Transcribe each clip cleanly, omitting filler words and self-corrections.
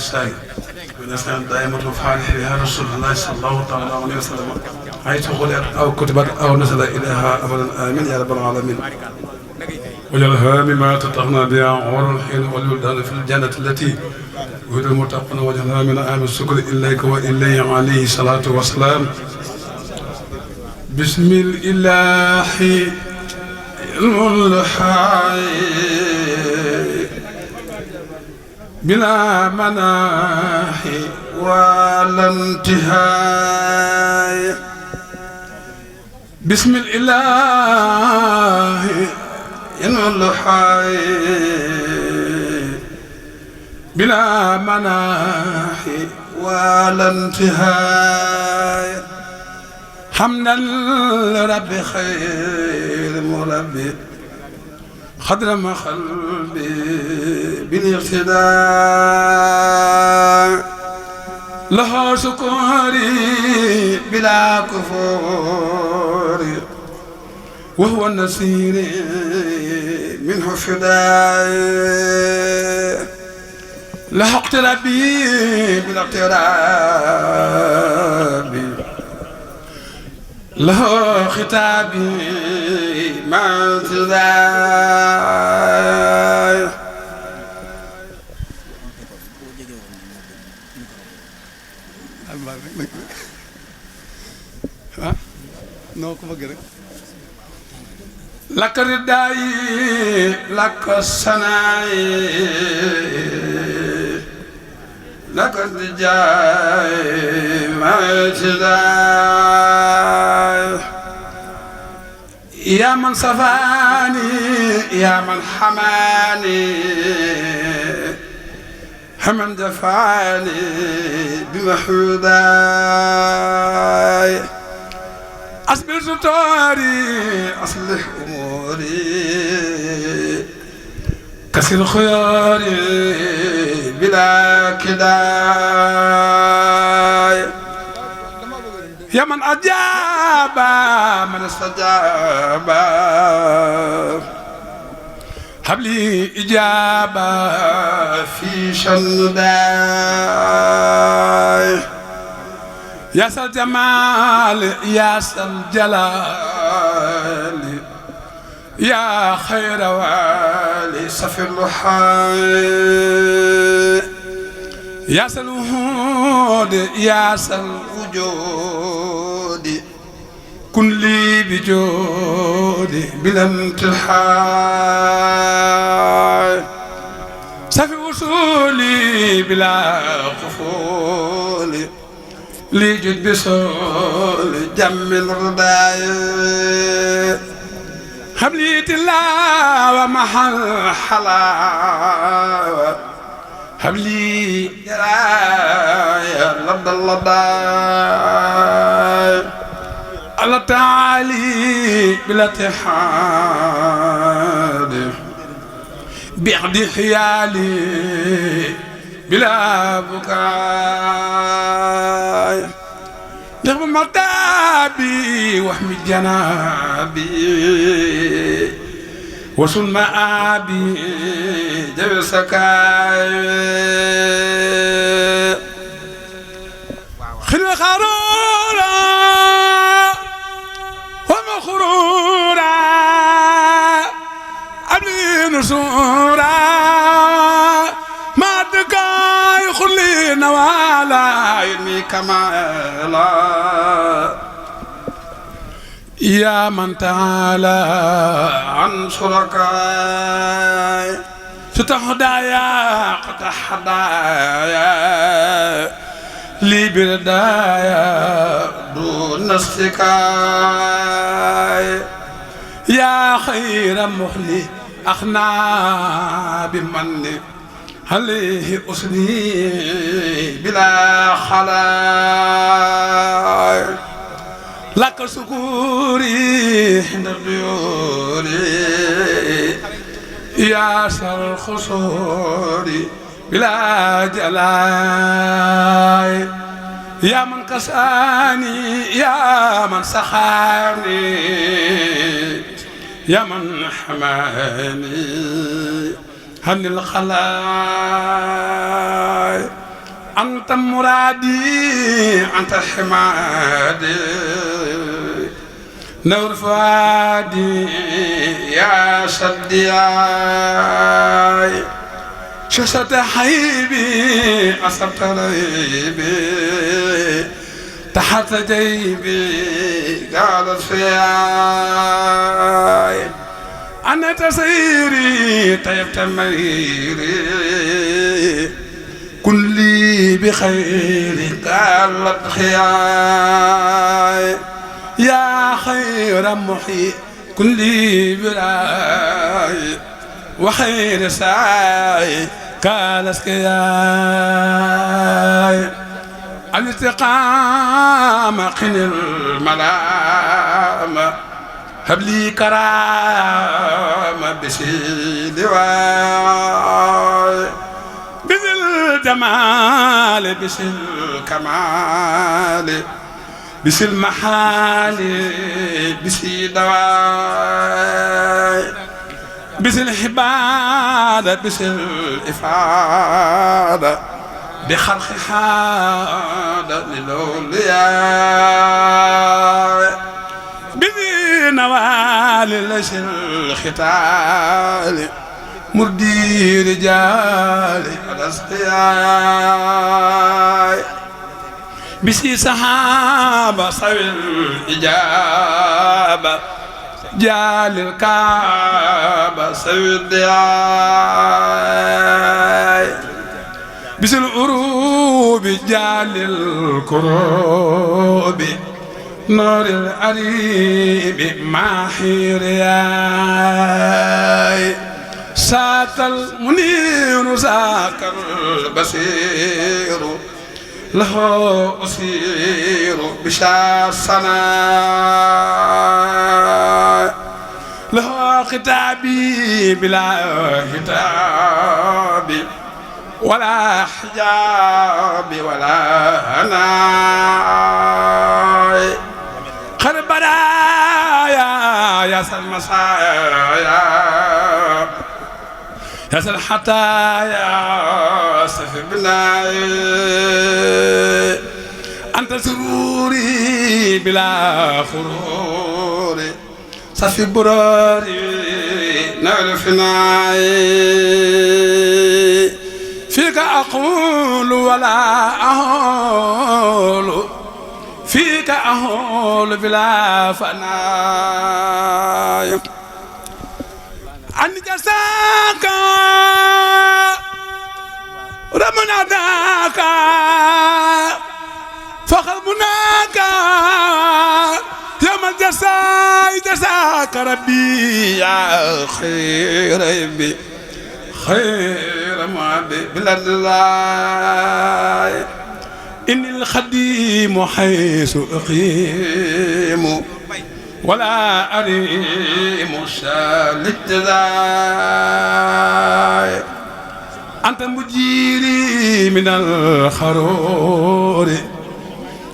الإحسان والإحسان دائمة فعله بها رسول الله صلى الله تعالى عليه وسلم حيث خلقت أو كتبت أو نزل إليها أبدا آمين يا رب العالمين وجعلها مما تطهرنا بها عور الحين والولدان في الجنة التي وهي المتقون وجعلها من أهل الشكر إليك وإليه عليه الصلاة والسلام. بسم الإله الحي بلا مناحي ولا انتهاء. بسم الإله الحي بلا مناحي ولا انتهاء. حمدا لرب خير مربي خضر ما قلبي بالاقتداء له سكوري بلا كفور وهو النصير منه فداء له اقترابي بلا اقتراب له ختابي مع انتظار. لك رداي لك السناي لك الرجاي مع اعتداء. يا من صفاني يا من حماني حمن دفعني بمحوداي. أصبر ستاري أصلح أموري كسر خياري بلا كداي. يا من أجاب من استجاب هب لي إجابة في شنداي. يا سل جمال يا سل جلال يا خير والي صفي الرحاي. يا سل وهود يا سل وجود كن لي بجودي بلا امتحان. صفي وصولي بلا قفول لي جد بصول جم الرداي. هب لي تلاوة محل حلاوة هب لي جراية لدى اللداي. الله تعالي بلا اتحاد بعد حيالي بلا بكاء. نغم مرتابي واحمي جنابي وصل مآبي جب سكاي. خلو خارورا ومخرورا أبلي نصورا ما دقاي خلي نوالا يرمي كمالا. يا من تعالى عن شركاي ستهدايا قد حدايا لي بردايا دون استكاي. يا خير مخلي أخنا بمن عليه أسني بلا خلاي. لك سكوري حين الديوري يا سر خسوري بلا جلاي. يا من كساني يا من سخاني يا من حماني هن الخلاي. أنت مرادي أنت حمادي نور فؤادي يا شدياي ششت حيبي أصبت ريبي تحت جيبي قالت فياي أنا تسيري طيبت ميري كلي بخير قالت خياي يا خير محيي كلي براي وخير ساي قالت خياي الاستقامة قن الملامة هب لي كرامة بسيدي واي بذل الجمال بسل الكمال بسل محال بسل دواي بسل حبادة بسل إفادة بخلق حادة للأولياء بذي نوال لسل الختال مردي رجال الأسقياء بسي صحابة صوي الإجابة جال الكعبة صوي الضياء بسي العروب جال الكروب نور العريب ماحي رياي ساك المنير ساك البصير له أسير بشار صنع له خطابي بلا خطاب ولا حجاب ولا هناء خربنا يا سلمسايا يا سل حتايا سفي بلاي أنت سروري بلا خروري سفي براري نال فناي فيك أقول ولا أهول فيك أهول بلا فناي أن جزاك رمنا داك فقلبناك يوم الجزاء جزاك ربي يا خير ربي خير معبي بلاد الله إن الخديم حيث أقيم ولا أريم شالت ذاي أنت مجيري من الخرور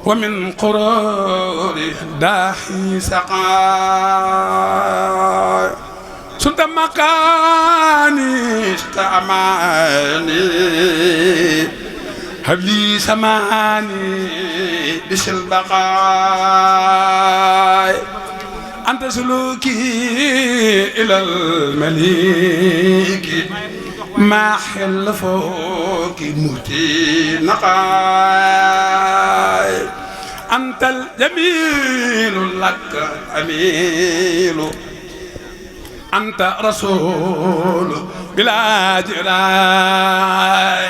ومن قرور داحي سقاي سلط مكاني استأماني هبلي سماني بسل بقاي أنت سلوكي إلى المليك ما حل فوق موتي نقاي أنت الجميل لك أميل أنت رسول بلا جراي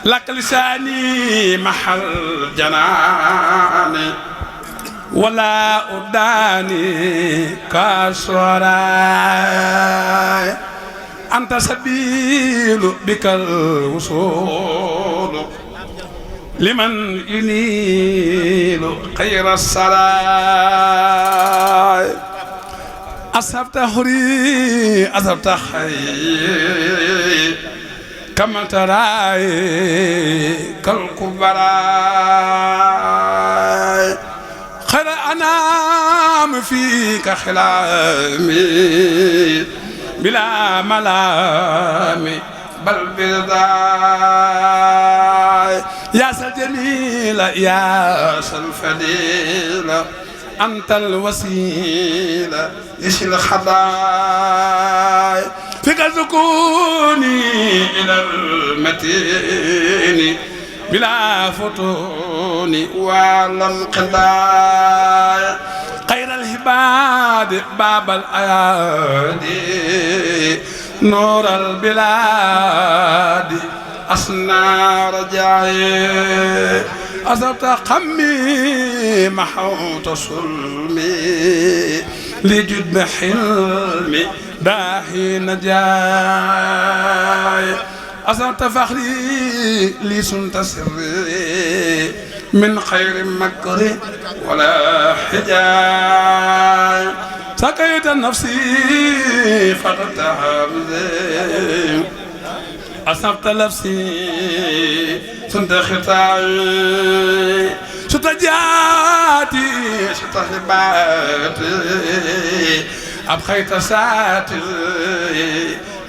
لك لساني محل جناني ولا أداني كسراي أنت سبيل بك الوصول لمن ينيل خير السراي أصبت حري أصبت خير كما تراي كالكبراي خير أنام فيك خلامي بلا ملامي بل برضاي يا الجميل يا الفضيل أنت الوسيلة يشي الخضايا فيك سكوني إلى المتين بلا فتون ولا انقضاء خير الهباد باب الأيادي نور البلاد أصنع رجعي أصبت قمي محوت صلمي لجد بحلمي داحي نجاي أصبت فخري لي سنت سري من خير مكر ولا حجاي سقيت نفسي فتتها بذي أصبت نفسي سنت خطاي ستجاتي ستهباتي أبخيت ساتي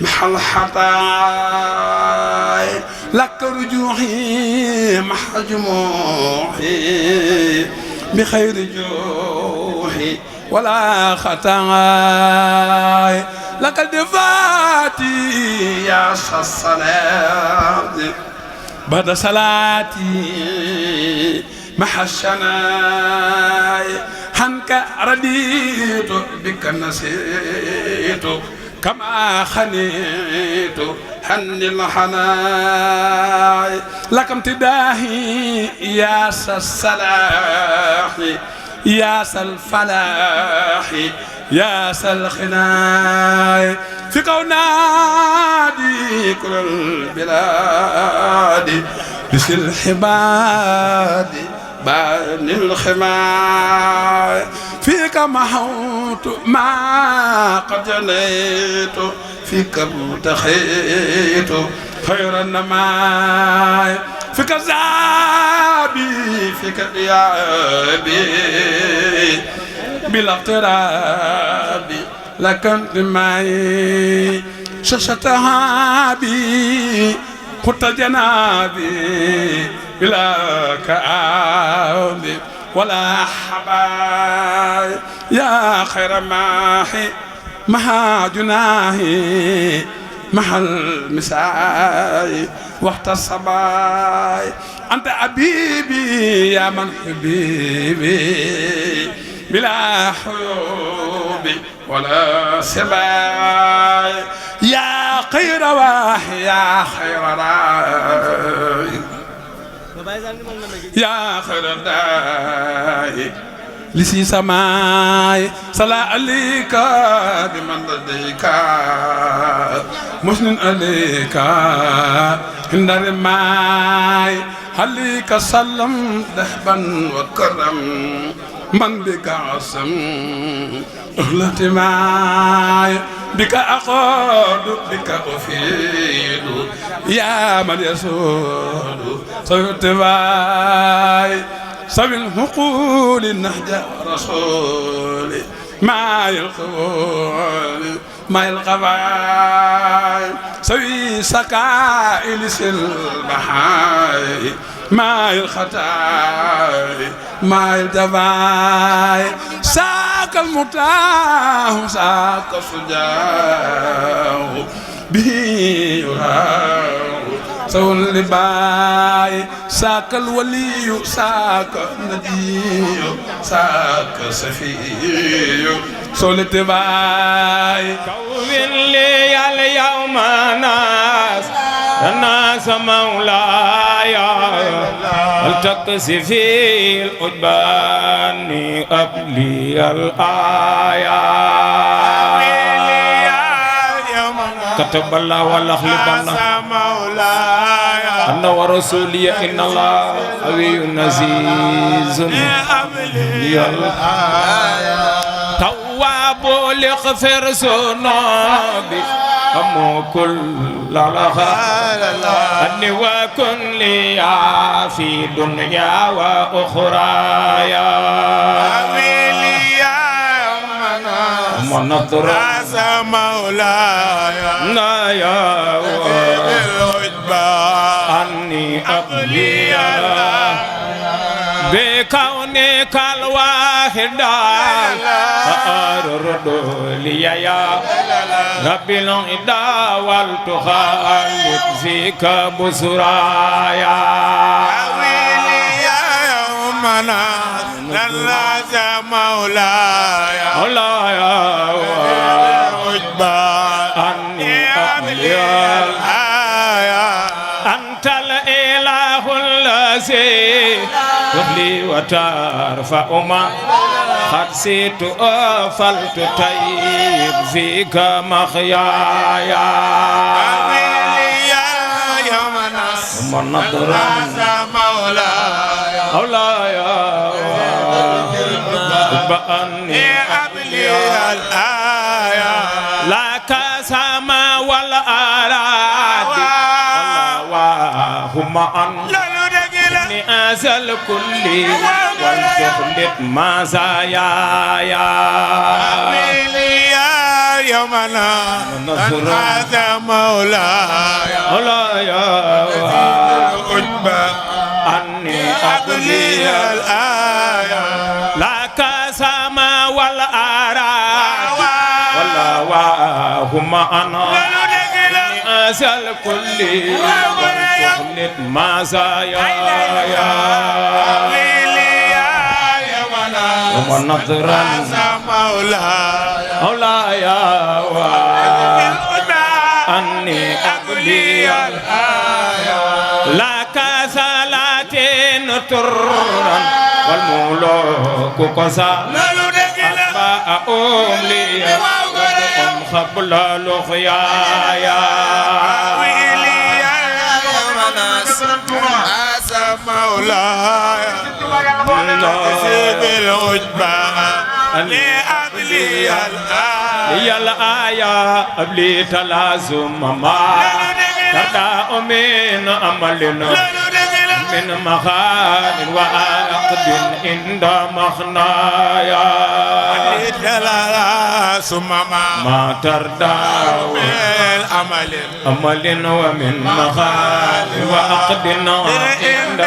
محل حطاي لك رجوعي مع جموعي بخير جوحي ولا خطاي لك الدفاتي يا الصلاة بعد صلاتي مع الشناي حنك رديت بك نسيت كما خنيت حن الحناي لك امتداهي يا الصلاح يا الفلاح يا الخناي في كونادي كل البلاد بس الحباد بان الخماي فيك محوت ما قد جنيت فيك ارتخيت خير النماي فيك زابي فيك ديابي بلا اقتراب لك انتمائي ششتها بي خط جنابي بلا كآب ولا حباي يا خير ماحي مها جناهي مع المساي وقت الصباي أنت حبيبي يا من حبيبي بلا حيوب ولا سباي يا خير واحي يا خير راي يا خير داي لسي سماي صلى عليك بمن لديك مسلم عليك هندر ماي عليك سلم دهبا وكرم من بك عصم أهلت معي بك أقود بك أفيد يا من يسود صرت معي سبي الحقول النهج رسولي ما القبول ما القبائل سوي سكائل البحاي ما الخطاي ما الدواي ساك المتاه ساك السجاه به يراه سول لباي ساك الولي ساك النبي ساك سفي سول تباي كون لي اليوم الناس مولاي التقسي في القربان قبلي الآية كتب الله والأخلبنا أنا ورسولي إن الله قوي عزيز يا تواب لغفر ذنوبي أمو كل لغة أني وكن لي في دنيا وأخرى يا من نظر مولاي يا أني أبلي بكونك الواحد فأرد لي يا ربي العدا والتخالد فيك بسرايا يومنا لله مولاي مولاي أني أبلي أنت الإله الذي تبلي وترفع ما قد سيت أفلت طيب فيك مخيايا من نظرا مولاي بأني أبلي الآية لك سما والأراضي اللهم أني أزل كلي والتخلط مزايا يومنا هذا مولاي أني أبلي الآية لك سما والأراضي اللهم أنا أزل كلي والتخلط مزايا ومن نظرا مولاي أني أبلي لك صلاتين ترا والملوك قصا أتباع لي وأم خبل لخيايا مولاي بالعجبة لأبلي الآية الآية أبلي تلازم ما ترداء من أملنا من مخال وعقد عند مخنايا ما ترداء من أمل ومن مخال وعقد عند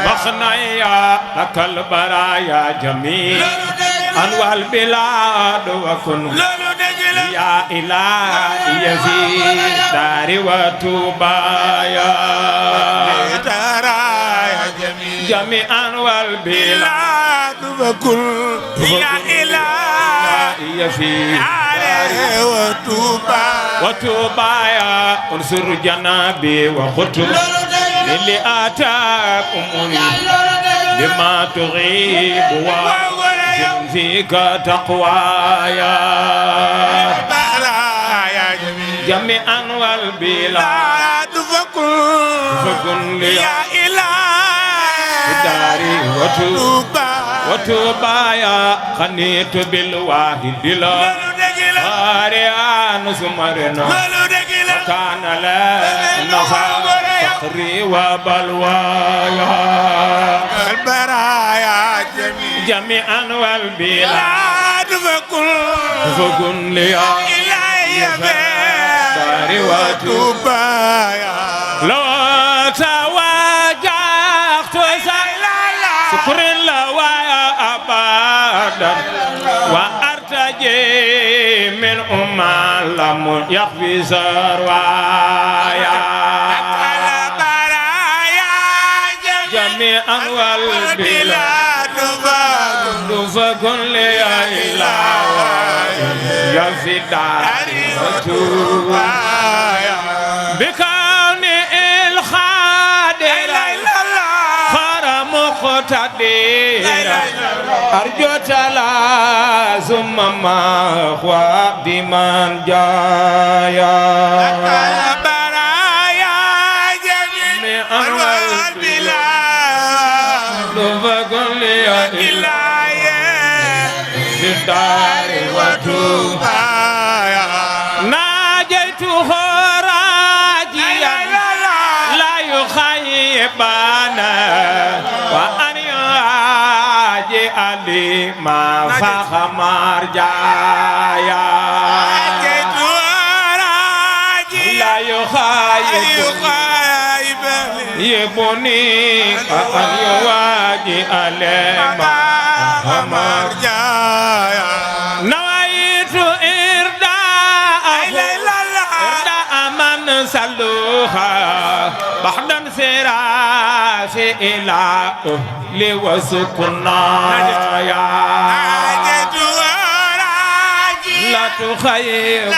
مخنايا لك البرايا جميل أنوى البلاد وكن يا إلهي في داري وتوبايا جميعا والبلاد وكن يا إلهي في داري وتوبايا انصر جنابي وخطب للي آتاك أمني بما تغيب فيك تقوايا جميعا والبلاد فكن لي يا إلهي داري وتوبايا خنيت بالواحد لا هاريان سمرنا وكان لا نفع فقري وبلوايا البرايا جميعا والبلاد فكن لي يا إلهي داري وتوبايا لو تواجهت شكر لوايا أبدا وأرتجي من لم يخفي سروايا جميعا والبلاد فكن لي يا إلهي يا في داري وتوبايا بكون الخادر خير مقتدر أرجو تلازم ما هو بمن جايا برايا جميعا والبلاد فكن لي يا إلهي في الدار وتوبايا ناجيته راجيا لا يخيبنا وأن يعاجي علي ما فخم رجايا لا يخيب يبني أن يواجه ألما أمر جايا نويت إرداء من سلوها بعد سراف إلى أهل وسكنايا لا تخيب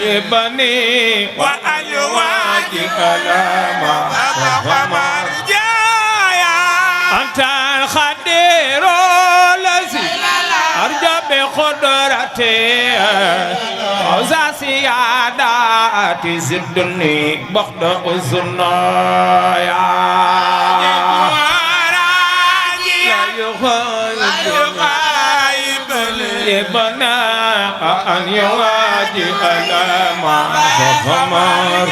يبني وألواجك لما فمر أنت الخدير الذي أرجى بقدرتي أوزع سياداتي زدني بخد أذنايا يبنى أن يواجه لما فمر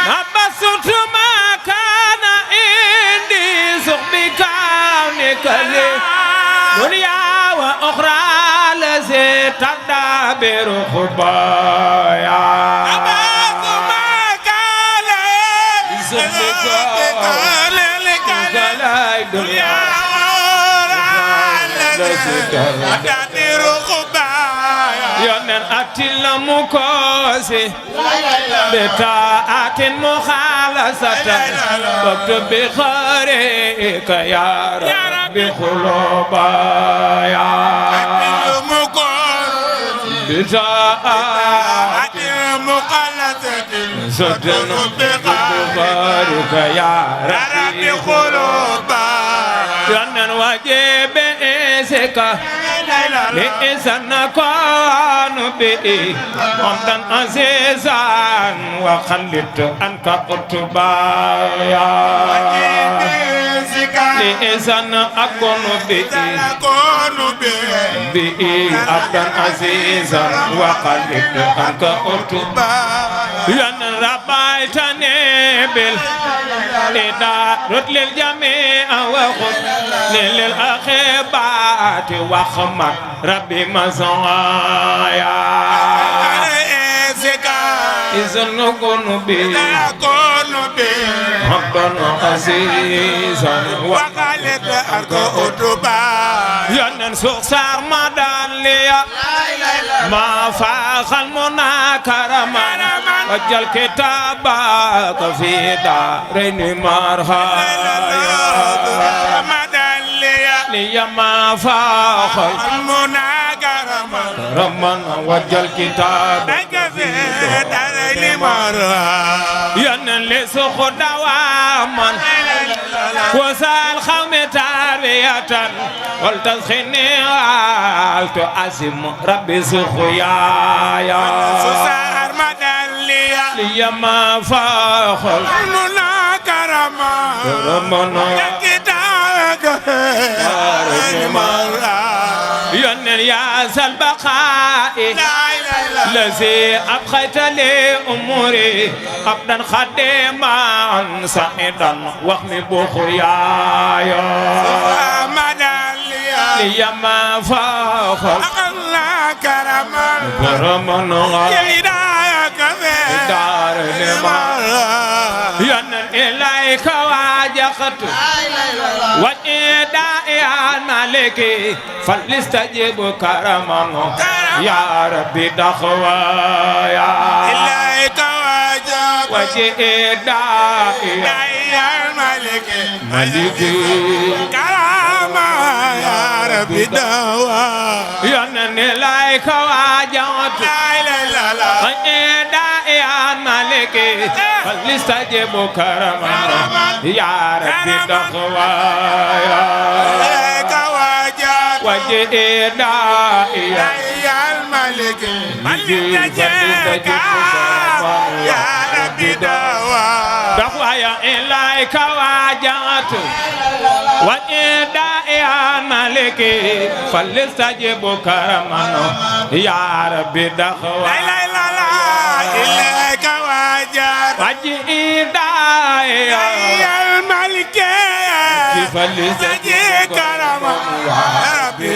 نبسط ما كان عندي سخبك نكلي دنيا وأخرى التي تدبر خبايا نبسط ما كان سخبك نكلي دنيا يونن أتلا مكوسي بتاعت مخالصة بكتب بخاريك يا رب قلوبايا بتاعت مخالصة بخاريك يا رب قلوبايا يونن واجب إسكا لإنسان كون بي عمدا عزيزا وخلت أنك أتبايا لإنسان أكون بي عمدا عزيزا وخلت أنك أتبايا ين ربيتني بالإدارة للجميع وخذ للأخبات وخمك ربي مزايا إذن نكون بي ربنا عزيزا وخالد أنك أتبايا ينن سوسار مداليا ما فاخ المنى كرما وجل كتابك في دارين مرحايا لي ما فاخ المنى كرما وجل كتابك في دارين مرحايا ينن لسخ دواما وسال خوم تربية والتسخيني والتعزم ربي سخيايا سسار مدليا لي ما فاخل المنى كرما كتابك ينن يا سلبقائي الذي أبقيت لي أموري أبدا خديما سعيدا وخمي بخيايا لي ما فاخر الله كرما كيداك في دار المال ينن إليك واجخت وإدائي الملكي فليستجب كرما يا ربي دخوايا إليك وإدائي الملكي كرما يا ربي دخوايا ينن إليك واجخت وإدائي الملكي فليستجب كرما يا ربي دخوايا وجه داعي الملك فليستجب يا ربي دخوايا إليك واجهت وجه داعي الملك فليستجب كرما يا ربي دخوايا إليك واجهت وجه داعي الملك فليستجب كرما يا ربي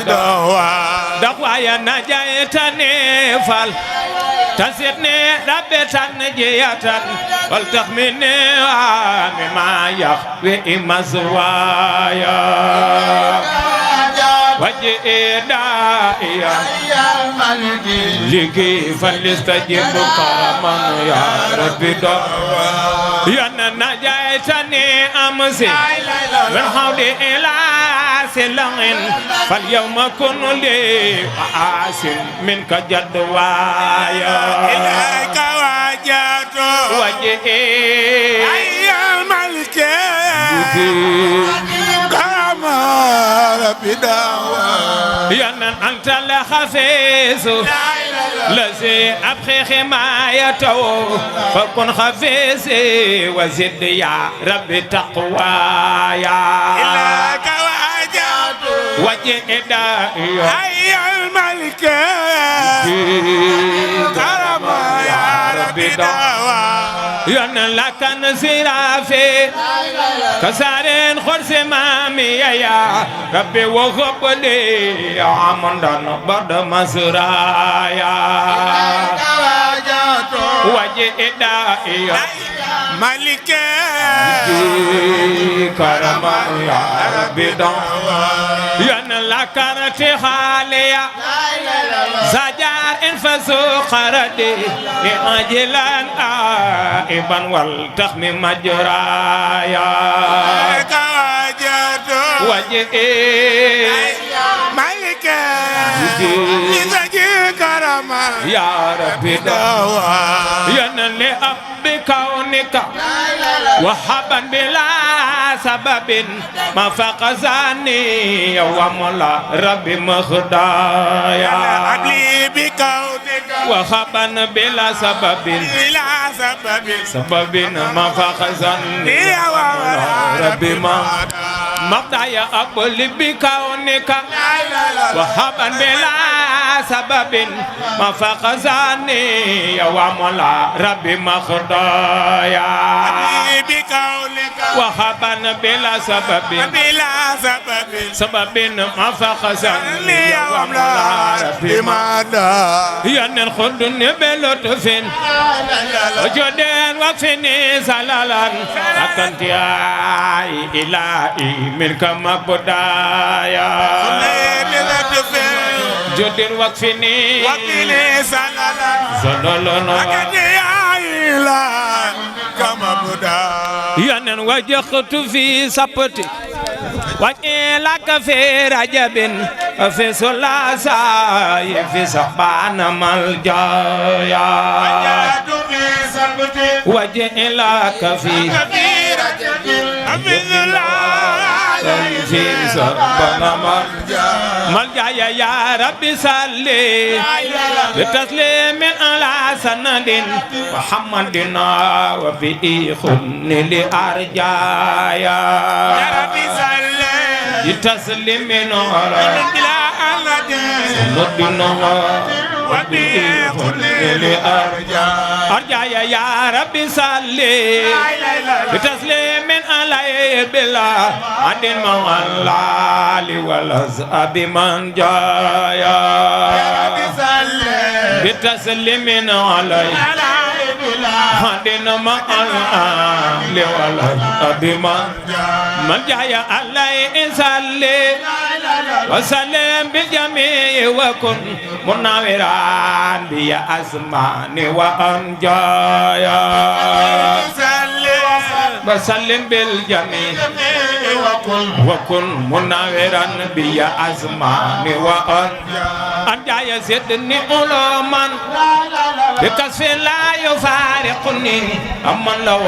دخوايا نجيتني تسيرني ربي تنجية والتخميني مما يخوي مزوايا وجه داعيا لكي فليستجيب كرما يا ربي يا نجيتني أمسي من حولي إلى سلام فاليوم كن لي وآسم منك جدوايا إليك وجهت وجهي يا ملك كرما ربي دعوة يا أنت الخفيز الذي أبخي حمايته فكن خفيزي وزد يا ربي تقوايا إليك وجه داعيا يا الملك كرما يا ربي دعوة يا لك نسيرافي كسارين خرس مامي يا ربي وخبني عمدان بعد مسرايا وجه داعيا ملك كرما يا ربي دعوة يا لك ارتحاليا زجار انفسو خردي لأجلان آئبا والتخمي مجرايا وجهي ملك يزجي كرما يا ربي دعوة يا لأبي كونك وحبا بلا سبب ما فقزاني وملا ربي مخدايا أبلي بكونك وحبا بلا سبب بلا سبب ما فقزاني وملا ربي مخدايا أبلي بكونك وحبا بلا سبب ما فقزاني وملا ربي مخدايا وحبا بلا سبب ما فخزني وملا ربي ينن خدني بلطفين وجدين وفني سلالا أكنت ياي إلهي منك مبدايا جدين وفني سلالا أكنت ياي إلهي كما بدا ينن وجهت في سبتي وإلك في رجب في سلاسة في سبان ملجايا وإلك في رجب في سبان ملجايا يا ربي صلي بتسليم على سند محمد وبه خن لأرجايا يا ربي صلي بتسليم على سند وبه خن لأرجايا يا ربي صلي بتسليم عليه بلا عد مع العالي والأصحاب من جايا بتسليم عليه عد مع العالي والأصحاب من جايا عليه صلي وسلم بالجميع وكن منورا بي أزمان وأنجايا وسلم بالجميع وكن منورا بي أزمان وأنجايا زدني علوما بكسف لا يفارقني أمن لو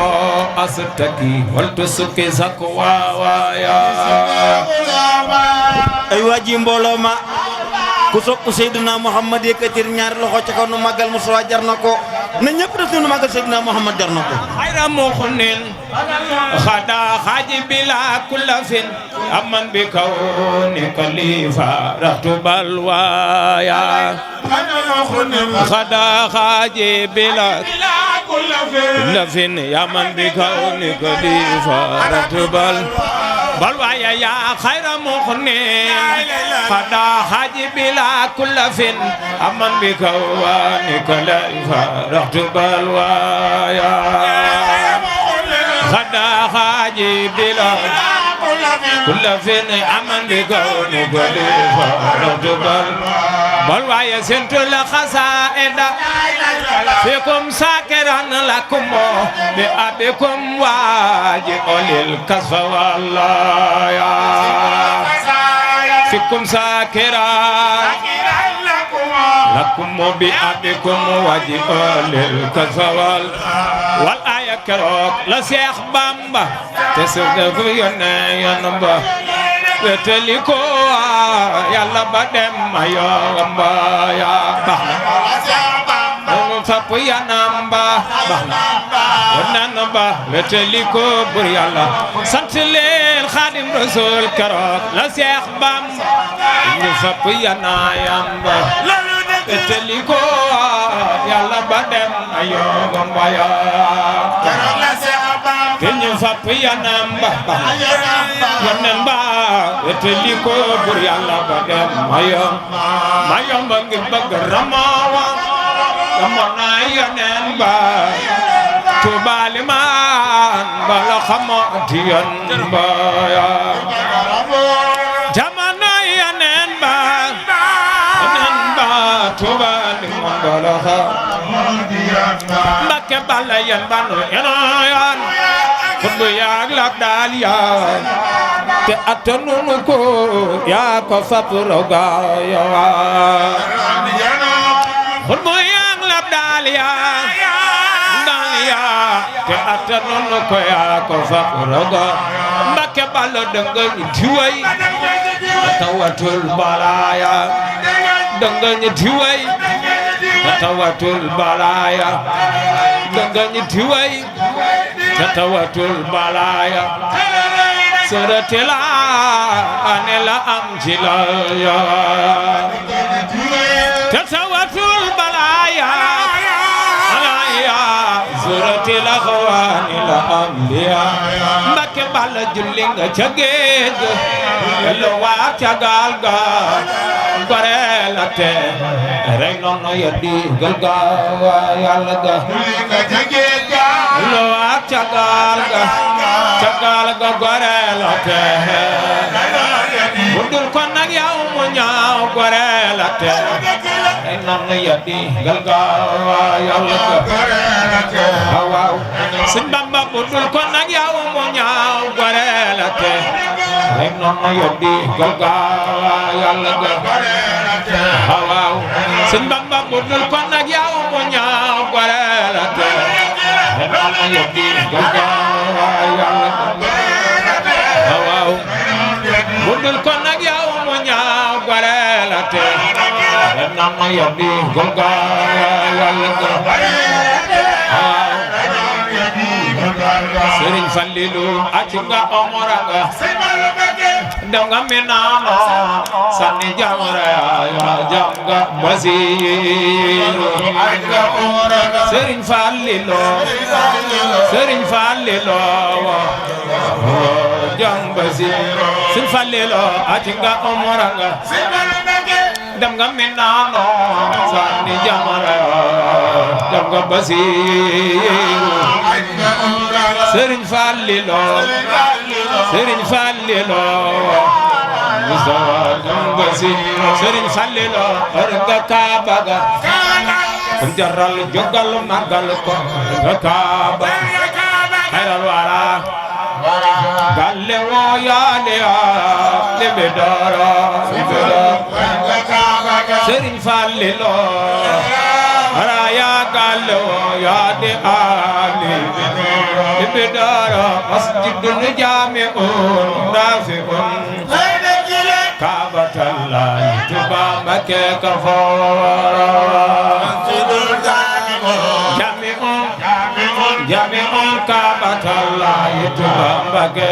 أستكي والتسكي سكوايا ay waji mbolo ma ku sopp Seydina Muhammad yëkkatir ñaar loxo ci kaw nu magal Mustafa jar na ko na ñëpp def nu magal Seydina Muhammad jar na ko xayra muxnin xada xaaji bila kullafin aman bi kawni kalifa raxtu balwaaya xada xaaji bila kullafin aman bi kawni kalifa raxtu bal bal waaya yaa xayra muxnin xada xaaji bila kullafin aman bi kawani kalayfa raxtu bal waaya xada xaaji bila kullafin aman bi kawani kalayfa raxtu bal waaya sentu la xasaida fikum sakiran lakum bi abikum waaji olil kasfa wallaya fikum sakiran lakum bi abikum waaji olil kasfa wal aya keroog la Seex Bamba te su def yonba weteli ko Yàlla ba dem ma yomba ya baax na fapp yanam ba baax na wonan ba weteli ko bur Yàlla sant leen Xaadim Rasul keroog la Seex Bamba ñu fapp yanayam ba weteli ko Yàlla ba dem ma yomba ya te ñu fapp yanam ba yonen ba weteli ko bur Yàlla ba dem mayom ba ngir bëgg ramawa ramona yonen ba tubali man ba la xamati yon ba ya jamana yonen ba tubali man ba la xamati yon ba Mbakke bala yan banu yon xutbu yaag lak daal yaa te attanunu ko yaa ko fap roga yaa xutbu yaag lak daal yaa te attanunu ko yaa ko fap roga Mbakke bala danga ñu diway tawatul balaya danga ñu diway tawatul balaya danga ñu diway tawatul balaya soratela anela am jilaya tawatul balaya alaya soratela anela am liya Mbakke bala julli nga ca géej lo wa ca gaal ga gorela te rek noonu yeddi gal ga Yàlla ga lo ak cagal ga gorela te budul kon nag yow mu ñaaw gorela te ay noonu yeddi gal ga Yàlla ga waaw Sëñ Bamba budul kon nag yow mu ñaaw gorela te ay noonu yeddi gal ga Yàlla ga waaw Sëñ Bamba budul kon nag yow mu ñaaw gorela te nana yeddi gal ga Yàlla ga waaw budul kon nag yow mu ñaaw gorela te nana yeddi gal ga Yàlla ga waaw Sëriñ Fallilu ac nga omora nga danga minano sanni jamra ya jamga basiru Sëriñ Fallilu jam basiru Sëriñ Fallilu ac nga omora nga danga minano sanni jamra ya jamga basiru Sëriñ Fallilu Sëriñ Fallilu orga Kaaba ga kum jaral jogal magal ko orga Kaaba xayral wara galle wo yaale lebe dara Sëriñ Fallilu araya galle wo yaade ali bidara masjidun jami'un nafi'un Kaabatallahi Tuuba Mbakke kafara masjidun jami'un Kaabatallahi Tuuba Mbakke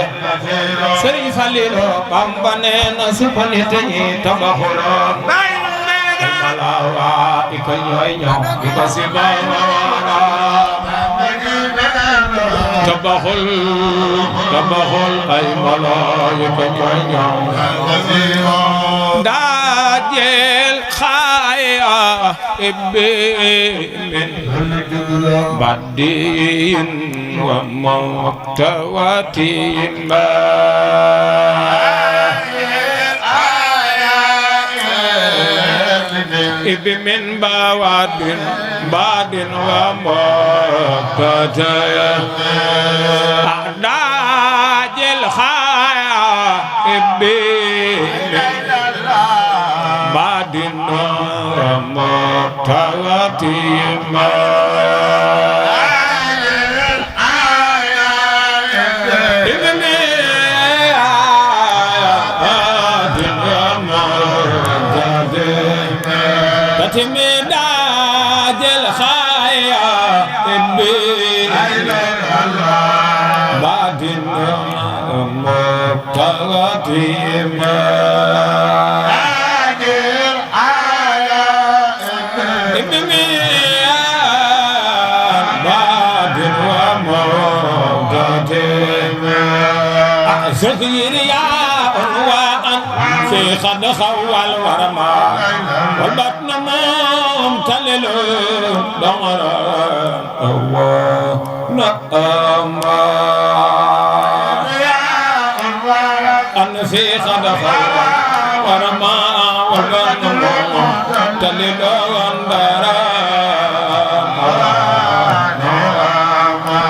Sëriñ Fallilu Bamba nee na su ko nit ñi tabaxuloon malawa iko ñooy ñoo iko si bawara tabaxul ay malaayika koy ñaan daajel xaaya ibbi min badin wa mawtawatin ibbi min bawadin badin wa mawtawatin daajel xaaya ibbi badin wa mawtawatin زهير يا أنواء في خد خوال ورما والبطن ممتلل دمرا الله نأما أن في خد خوال ورما والبطن ممتلل دمرا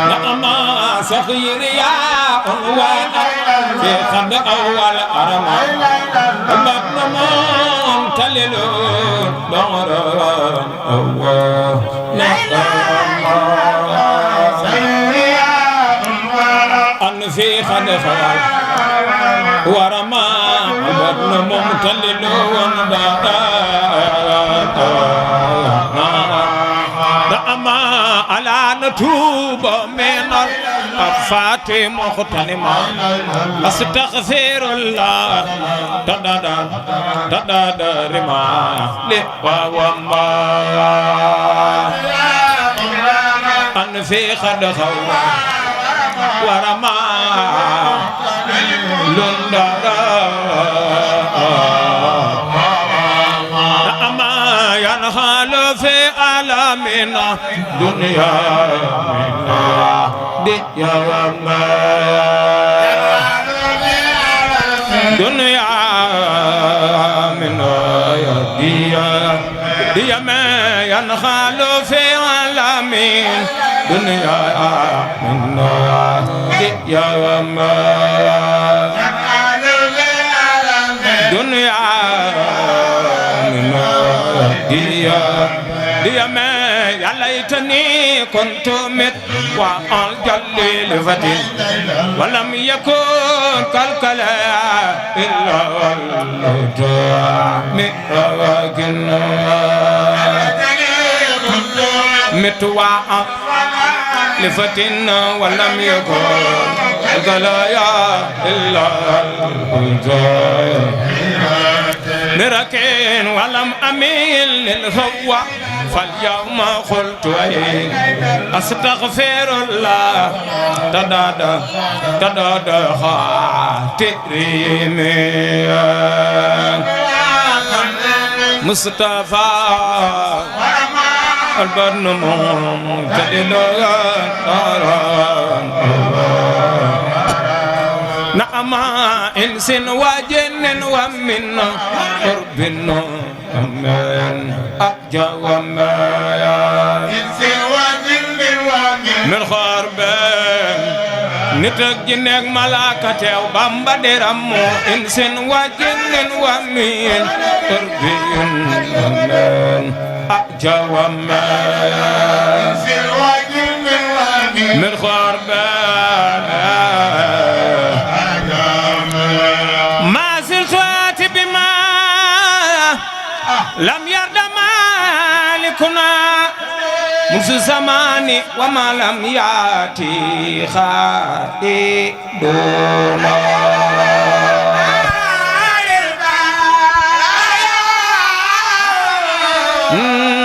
نأما زهير يا أنواء في خد أول أرما بطن ممتلل دمرا الله أن في خد خيال ورما بطن ممتلل دعما على نتوب من الأفات مختلما أستغفر الله تداد رما وما أن في خد خوا ورما لندرا أما ينهال في عالمنا دنيا دنيا وما دنيا من دنيا ما ينهال في عالمين دنيا من دنيا وما دنيا من دنيا ما يا ليتني كنت مت وأنجل لفتي ولم يكن كالكلا إلا مئوكن مت لفتن ولم يكن كالكلا إلا مركين ولم أميل للهوى فاليوم قلت أستغفر الله تداد خاطري مصطفى البرن ممتدل نعم إنس وجن ومن قرب ومن أجا وما إنس وجن ومن من خرب نتك جنك ملاكة وبامبا درامو إنس وجن ومن قرب ومن أجا وما إنس وجن ومن من خرب لم يرد مالكنا منذ زمان وما لم يأتي خائدنا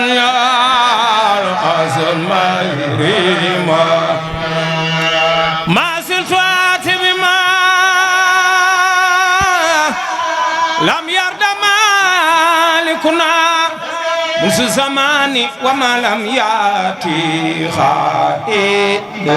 يا الأزل مريما زمان وما لم ياتي خائدنا